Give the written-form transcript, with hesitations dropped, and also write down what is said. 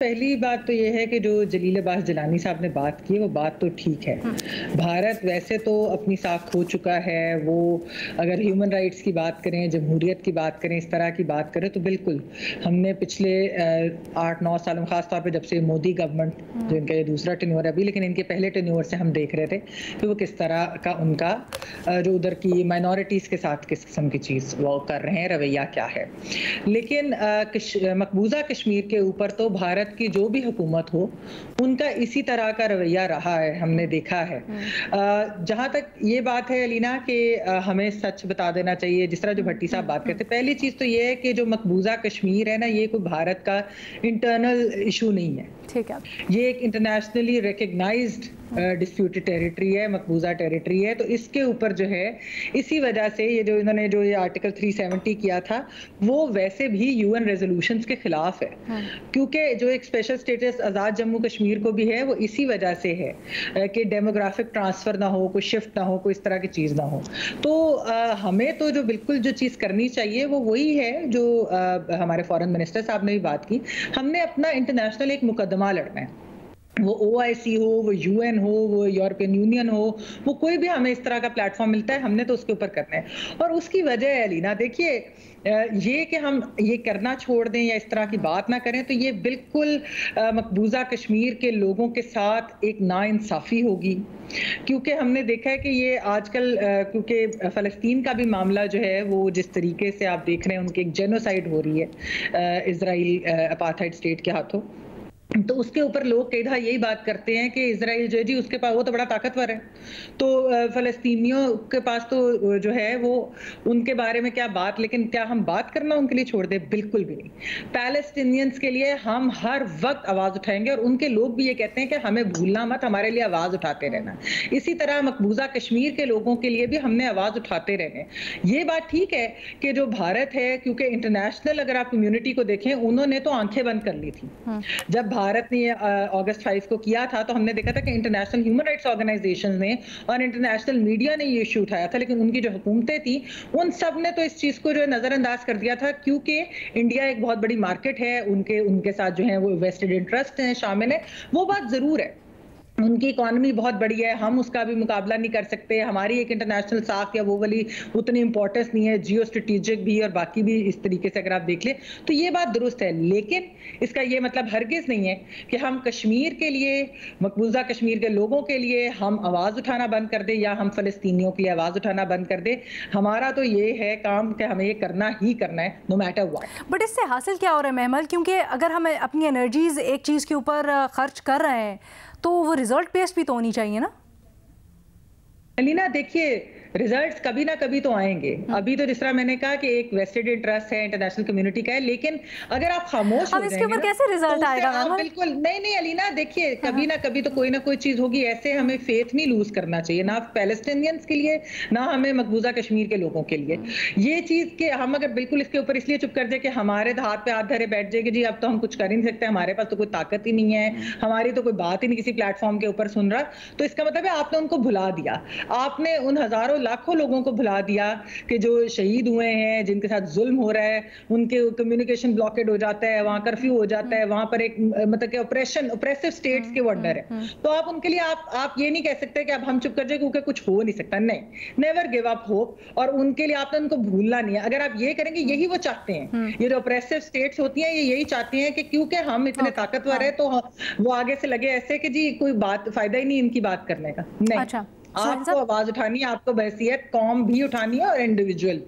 पहली बात तो ये है कि जो जलील अब्बास जिलानी साहब ने बात की वो बात तो ठीक है। भारत वैसे तो अपनी साख खो चुका है। वो अगर ह्यूमन राइट्स की बात करें, जमहूरियत की बात करें, इस तरह की बात करें तो बिल्कुल हमने पिछले 8-9 सालों में, ख़ास तौर पे जब से मोदी गवर्नमेंट, जो इनका ये दूसरा टेन्योर है अभी, लेकिन इनके पहले टेन्योर से हम देख रहे थे कि वो किस तरह का उनका जो उधर की माइनॉरिटीज़ के साथ किस किस्म की चीज़ वो कर रहे हैं, रवैया क्या है। लेकिन मकबूजा कश्मीर के ऊपर तो भारत की जो भी हुकूमत हो उनका इसी तरह का रवैया रहा है, हमने देखा है। जहाँ तक ये बात है अलीना कि हमें सच बता देना चाहिए, जिस तरह जो भट्टी साहब बात करते हैं, पहली चीज़ तो ये है कि जो मकबूजा कश्मीर है ना, ये कोई भारत का इंटरनल इशू नहीं है। ठीक है, ये एक इंटरनेशनली रिकग्नाइज्ड डिस्प्यूटेड टेरिटरी है, मकबूजा टेरिटरी है। तो इसके ऊपर जो है, इसी वजह से ये जो इन्होंने जो ये आर्टिकल 370 किया था वो वैसे भी यूएन रेजोल्यूशंस के खिलाफ है, क्योंकि जो एक स्पेशल स्टेटस आज़ाद जम्मू कश्मीर को भी है वो इसी वजह से है कि डेमोग्राफिक ट्रांसफ़र ना हो, कोई शिफ्ट ना हो, कोई इस तरह की चीज़ ना हो। तो हमें तो जो बिल्कुल जो चीज़ करनी चाहिए वो वही है जो हमारे फॉरेन मिनिस्टर साहब ने भी बात की। हमने अपना इंटरनेशनल एक मुकदमा लड़ना है, वो OIC हो, वो UN हो, वो यूरोपियन यूनियन हो, वो कोई भी हमें इस तरह का प्लेटफॉर्म मिलता है, हमने तो उसके ऊपर करना है। और उसकी वजह है अलीना, देखिए ये कि हम ये करना छोड़ दें या इस तरह की बात ना करें तो ये बिल्कुल मकबूजा कश्मीर के लोगों के साथ एक नाइंसाफ़ी होगी। क्योंकि हमने देखा है कि ये आजकल क्योंकि फ़लस्तीन का भी मामला जो है वो जिस तरीके से आप देख रहे हैं, उनकी एक जेनोसाइड हो रही है इज़राइल अपार्थाइड स्टेट के हाथों। तो उसके ऊपर लोग कई दफ़ा यही बात करते हैं कि इजराइल जो है जी उसके पास, वो तो बड़ा ताकतवर है, तो फ़लस्तीनियों के पास तो जो है वो उनके बारे में क्या बात, लेकिन क्या हम बात करना उनके लिए छोड़ दें? बिल्कुल भी नहीं। पैलेस्टीनियंस के लिए हम हर वक्त आवाज़ उठाएंगे और उनके लोग भी ये कहते हैं कि हमें भूलना मत, हमारे लिए आवाज़ उठाते रहना। इसी तरह मकबूजा कश्मीर के लोगों के लिए भी हमने आवाज़ उठाते रहने। ये बात ठीक है कि जो भारत है, क्योंकि इंटरनेशनल अगर आप कम्युनिटी को देखें, उन्होंने तो आंखें बंद कर ली थी। जब भारत ने अगस्त 5 को किया था तो हमने देखा था कि इंटरनेशनल ह्यूमन राइट्स ऑर्गेनाइजेशन ने और इंटरनेशनल मीडिया ने ये इशू उठाया था, लेकिन उनकी जो हुकूमतें थी उन सब ने तो इस चीज़ को जो है नज़रअंदाज कर दिया था, क्योंकि इंडिया एक बहुत बड़ी मार्केट है, उनके साथ जो है वो वेस्टेड इंटरेस्ट हैं, शामिल है। वो बात ज़रूर है, उनकी इकॉनमी बहुत बड़ी है, हम उसका भी मुकाबला नहीं कर सकते, हमारी एक इंटरनेशनल साख या वो वाली उतनी इंपॉर्टेंस नहीं है, जियो स्ट्रेटेजिक भी और बाकी भी इस तरीके से अगर आप देख लें तो ये बात दुरुस्त है। लेकिन इसका ये मतलब हरगिज़ नहीं है कि हम कश्मीर के लिए, मकबूजा कश्मीर के लोगों के लिए हम आवाज़ उठाना बंद कर दें या हम फ़लस्तीनियों के लिए आवाज़ उठाना बंद कर दें। हमारा तो ये है काम कि हमें ये करना ही करना है, नो मैटर व्हाट। बट इससे हासिल क्या हो रहा है महमल? क्योंकि अगर हम अपनी एनर्जीज एक चीज़ के ऊपर खर्च कर रहे हैं तो वो रिजल्ट बेस्ड भी तो होनी चाहिए ना? अलीना देखिए, रिजल्ट्स कभी ना कभी तो आएंगे। अभी तो जिस तरह मैंने कहा कि एक वेस्टेड इंटरेस्ट है इंटरनेशनल कम्युनिटी का है, लेकिन अगर आप खामोश हो इसके ऊपर कैसे रिजल्ट तो आएगा? बिल्कुल नहीं अलीना, देखिए कभी ना कभी तो कोई ना कोई चीज होगी। ऐसे हमें फेथ नहीं लूज करना चाहिए, ना पैलेस्टीनियंस के लिए, ना हमें मकबूजा कश्मीर के लोगों के लिए। ये चीज के हम अगर बिल्कुल इसके ऊपर इसलिए चुप कर जाए कि हमारे हाथ पे हाथ धरे बैठ जाए कि जी अब तो हम कुछ कर ही नहीं सकते, हमारे पास तो कोई ताकत ही नहीं है, हमारी तो कोई बात ही नहीं किसी प्लेटफॉर्म के ऊपर सुन रहा, तो इसका मतलब है आपने उनको भुला दिया। आपने उन हजारों लाखों लोगों को भुला दिया कि जो शहीद हुए हैं, जिनके साथ जुल्म हो रहा है, उनके कम्युनिकेशन ब्लॉकेड हो जाता है, वहां कर्फ्यू हो जाता है, वहां पर एक मतलब कि ऑपरेसिव स्टेट्स के वो अंडर है। तो आप उनके लिए आप ये नहीं कह सकते कि अब हम चुप कर जाए क्योंकि कुछ हो नहीं सकता। नहीं, नेवर गिव अप होप। और उनके लिए आपने उनको भूलना नहीं है। अगर आप ये करेंगे, यही वो चाहते हैं, ये जो ऑपरेसिव स्टेट्स होती हैं, ये यही चाहती हैं कि क्योंकि हम इतने ताकतवर है तो वो आगे से लगे ऐसे कि जी कोई बात, फायदा ही नहीं इनकी बात करने का। नहीं, अच्छा, आपको आवाज उठानी है, आपको बहसियत कौम भी उठानी है और इंडिविजुअल